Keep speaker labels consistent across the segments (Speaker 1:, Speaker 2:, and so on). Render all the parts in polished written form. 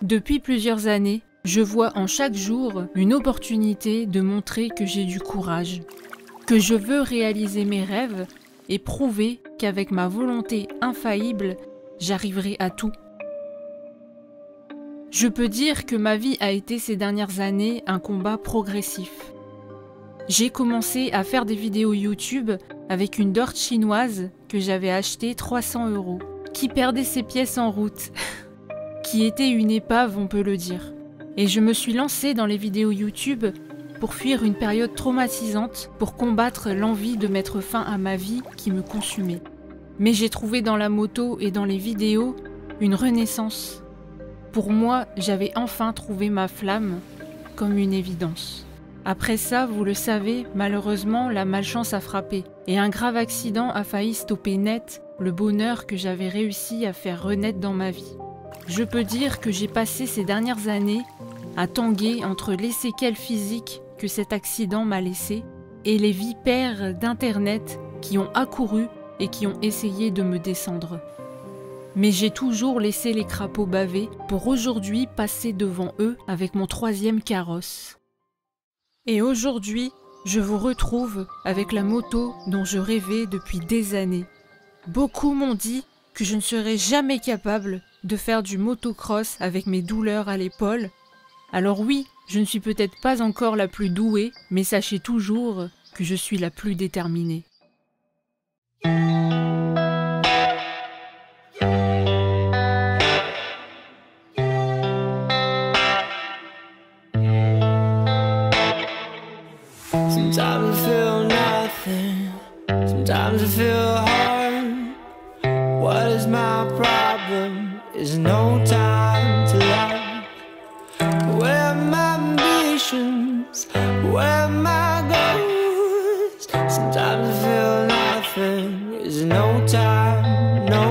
Speaker 1: Depuis plusieurs années, je vois en chaque jour une opportunité de montrer que j'ai du courage, que je veux réaliser mes rêves et prouver qu'avec ma volonté infaillible, j'arriverai à tout. Je peux dire que ma vie a été ces dernières années un combat progressif. J'ai commencé à faire des vidéos YouTube avec une Dort chinoise que j'avais achetée 300 €, qui perdait ses pièces en route, qui était une épave, on peut le dire. Et je me suis lancée dans les vidéos YouTube pour fuir une période traumatisante, pour combattre l'envie de mettre fin à ma vie qui me consumait. Mais j'ai trouvé dans la moto et dans les vidéos une renaissance. Pour moi, j'avais enfin trouvé ma flamme, comme une évidence. Après ça, vous le savez, malheureusement, la malchance a frappé et un grave accident a failli stopper net le bonheur que j'avais réussi à faire renaître dans ma vie. Je peux dire que j'ai passé ces dernières années à tanguer entre les séquelles physiques que cet accident m'a laissées et les vipères d'Internet qui ont accouru et qui ont essayé de me descendre. Mais j'ai toujours laissé les crapauds baver pour aujourd'hui passer devant eux avec mon 3e carrosse. Et aujourd'hui, je vous retrouve avec la moto dont je rêvais depuis des années. Beaucoup m'ont dit que je ne serais jamais capable de faire du motocross avec mes douleurs à l'épaule. Alors oui, je ne suis peut-être pas encore la plus douée, mais sachez toujours que je suis la plus déterminée.
Speaker 2: Sometimes I feel nothing, sometimes I feel hard. What is my problem? Is no time to love. Where are my ambitions? Where are my goals? Sometimes I feel nothing. Is no time to love.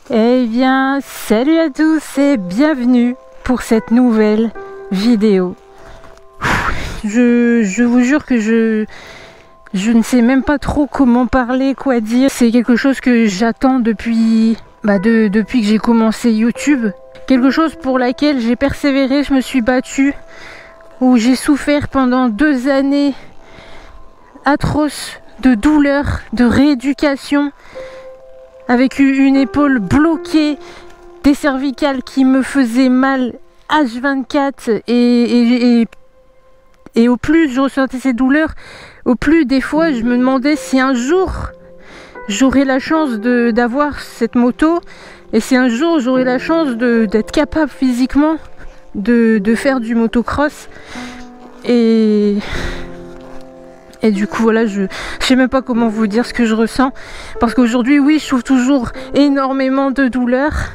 Speaker 1: Eh bien, salut à tous et bienvenue pour cette nouvelle vidéo. Je vous jure que je ne sais même pas trop comment parler, quoi dire. C'est quelque chose que j'attends depuis que j'ai commencé YouTube. Quelque chose pour laquelle j'ai persévéré, je me suis battue, où j'ai souffert pendant 2 années atroces de douleur, de rééducation, avec une épaule bloquée, des cervicales qui me faisaient mal H24 et au plus je ressentais ces douleurs, au plus des fois je me demandais si un jour j'aurais la chance d'avoir cette moto Et si un jour j'aurai la chance d'être capable physiquement de faire du motocross, et du coup voilà, je sais même pas comment vous dire ce que je ressens, parce qu'aujourd'hui oui, je trouve toujours énormément de douleurs,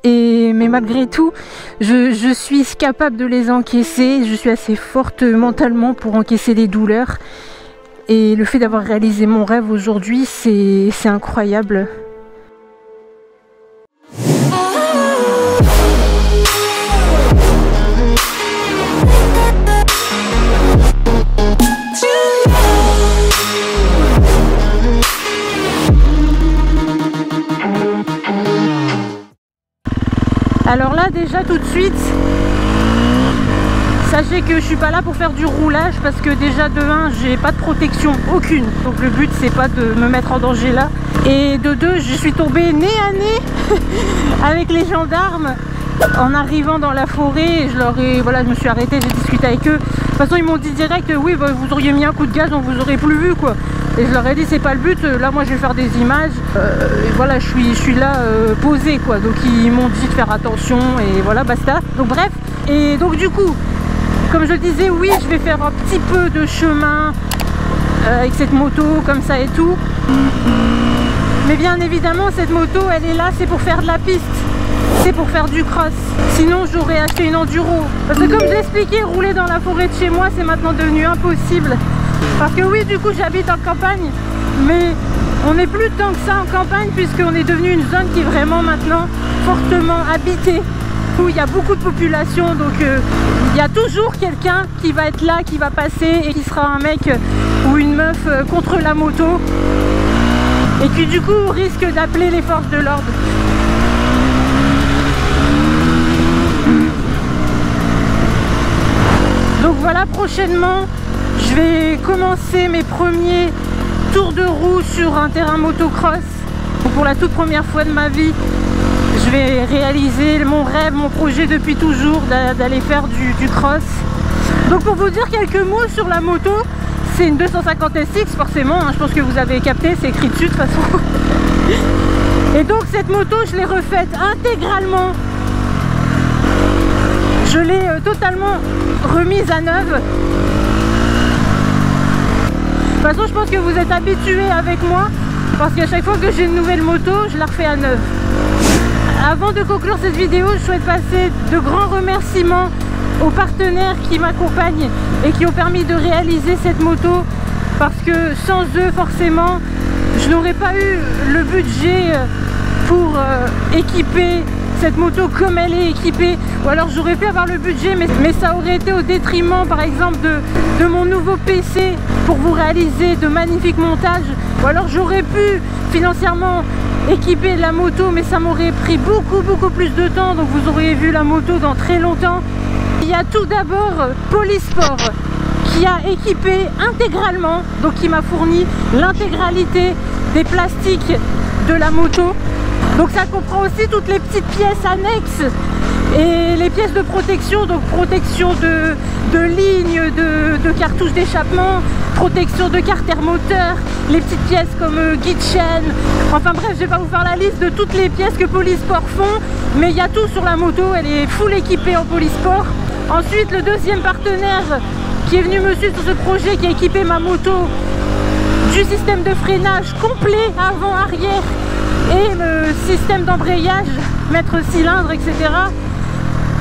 Speaker 1: mais malgré tout je suis capable de les encaisser. Je suis assez forte mentalement pour encaisser les douleurs, et le fait d'avoir réalisé mon rêve aujourd'hui, c'est incroyable. Alors là déjà tout de suite, sachez que je suis pas là pour faire du roulage, parce que déjà de 1 j'ai pas de protection aucune, donc le but c'est pas de me mettre en danger là, et de 2 je suis tombée nez à nez avec les gendarmes en arrivant dans la forêt. Je me suis arrêtée, j'ai discuté avec eux. De toute façon ils m'ont dit direct oui bah, vous auriez mis un coup de gaz, on vous aurait plus vu quoi. Et je leur ai dit c'est pas le but, là moi je vais faire des images, et voilà, je suis là posée quoi. Donc ils m'ont dit de faire attention et voilà, basta. Donc bref, et donc du coup, comme je disais, oui je vais faire un petit peu de chemin avec cette moto comme ça et tout. Mais bien évidemment cette moto elle est là, c'est pour faire de la piste, c'est pour faire du cross. Sinon j'aurais acheté une enduro. Parce que comme je l'ai expliqué, rouler dans la forêt de chez moi c'est maintenant devenu impossible. Parce que oui, du coup j'habite en campagne, mais on n'est plus tant que ça en campagne, puisqu'on est devenu une zone qui est vraiment maintenant fortement habitée, où il y a beaucoup de population. Donc il y a toujours quelqu'un qui va être là, qui va passer, et qui sera un mec ou une meuf contre la moto, et qui du coup risque d'appeler les forces de l'ordre. Donc voilà, prochainement je vais commencer mes premiers tours de roue sur un terrain motocross. Pour la toute première fois de ma vie, je vais réaliser mon rêve, mon projet depuis toujours, d'aller faire du cross. Donc pour vous dire quelques mots sur la moto, c'est une 250 SX forcément, hein, je pense que vous avez capté, c'est écrit dessus de toute façon. Et donc cette moto, je l'ai refaite intégralement. Je l'ai totalement remise à neuve. De toute façon, je pense que vous êtes habitués avec moi, parce qu'à chaque fois que j'ai une nouvelle moto, je la refais à neuf. Avant de conclure cette vidéo, je souhaite passer de grands remerciements aux partenaires qui m'accompagnent et qui ont permis de réaliser cette moto, parce que sans eux, forcément, je n'aurais pas eu le budget pour équiper cette moto comme elle est équipée, ou alors j'aurais pu avoir le budget, mais ça aurait été au détriment par exemple de mon nouveau PC pour vous réaliser de magnifiques montages, ou alors j'aurais pu financièrement équiper la moto, mais ça m'aurait pris beaucoup plus de temps, donc vous auriez vu la moto dans très longtemps. Il y a tout d'abord Polysport qui a équipé intégralement, donc qui m'a fourni l'intégralité des plastiques de la moto. Donc ça comprend aussi toutes les petites pièces annexes et les pièces de protection, donc protection de lignes, de cartouches d'échappement, protection de carter moteur, les petites pièces comme guide chaîne. Enfin bref, je vais pas vous faire la liste de toutes les pièces que Polysport font, mais il y a tout sur la moto, elle est full équipée en Polysport. Ensuite, le deuxième partenaire qui est venu me suivre sur ce projet, qui a équipé ma moto du système de freinage complet avant-arrière et le système d'embrayage, maître cylindre, etc.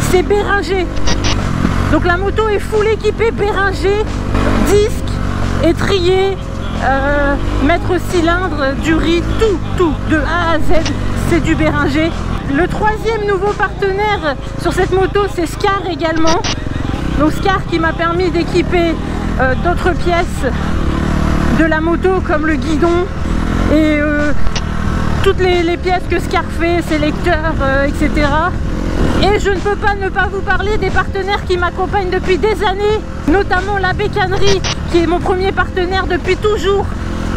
Speaker 1: c'est Béringer. Donc la moto est full équipée Béringer, disque, étrier, maître cylindre, durite, tout de A à Z, c'est du Béringer. Le troisième nouveau partenaire sur cette moto, c'est Scar également. Donc Scar qui m'a permis d'équiper d'autres pièces de la moto comme le guidon et toutes les pièces que Scar fait, sélecteurs, etc. Et je ne peux pas ne pas vous parler des partenaires qui m'accompagnent depuis des années, notamment la Bécannerie, qui est mon premier partenaire depuis toujours,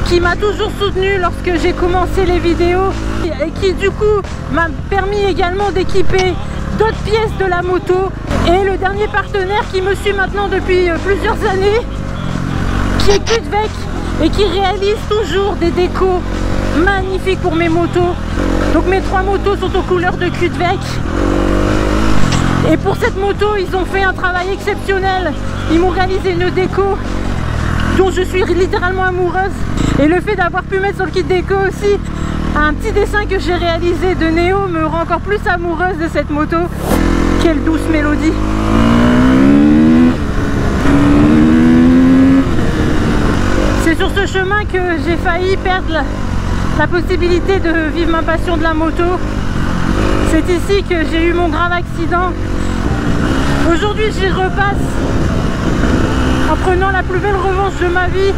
Speaker 1: qui m'a toujours soutenu lorsque j'ai commencé les vidéos et qui du coup m'a permis également d'équiper d'autres pièces de la moto. Et le dernier partenaire qui me suit maintenant depuis plusieurs années, qui est Cudvec et qui réalise toujours des décos magnifiques pour mes motos.
Speaker 3: Donc mes 3 motos sont aux couleurs de Kudvek. Et pour cette moto, ils ont fait un travail exceptionnel. Ils m'ont réalisé une déco dont je suis littéralement amoureuse. Et le fait d'avoir pu mettre sur le kit déco aussi un petit dessin que j'ai réalisé de Néo me rend encore plus amoureuse de cette moto. Quelle douce mélodie. C'est sur ce chemin que j'ai failli perdre la possibilité de vivre ma passion de la moto. C'est ici que j'ai eu mon grave accident. Aujourd'hui j'y repasse en prenant la plus belle revanche de ma vie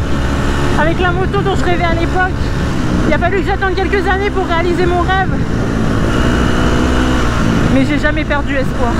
Speaker 3: avec la moto dont je rêvais à l'époque. Il a fallu que j'attende quelques années pour réaliser mon rêve. Mais j'ai jamais perdu espoir.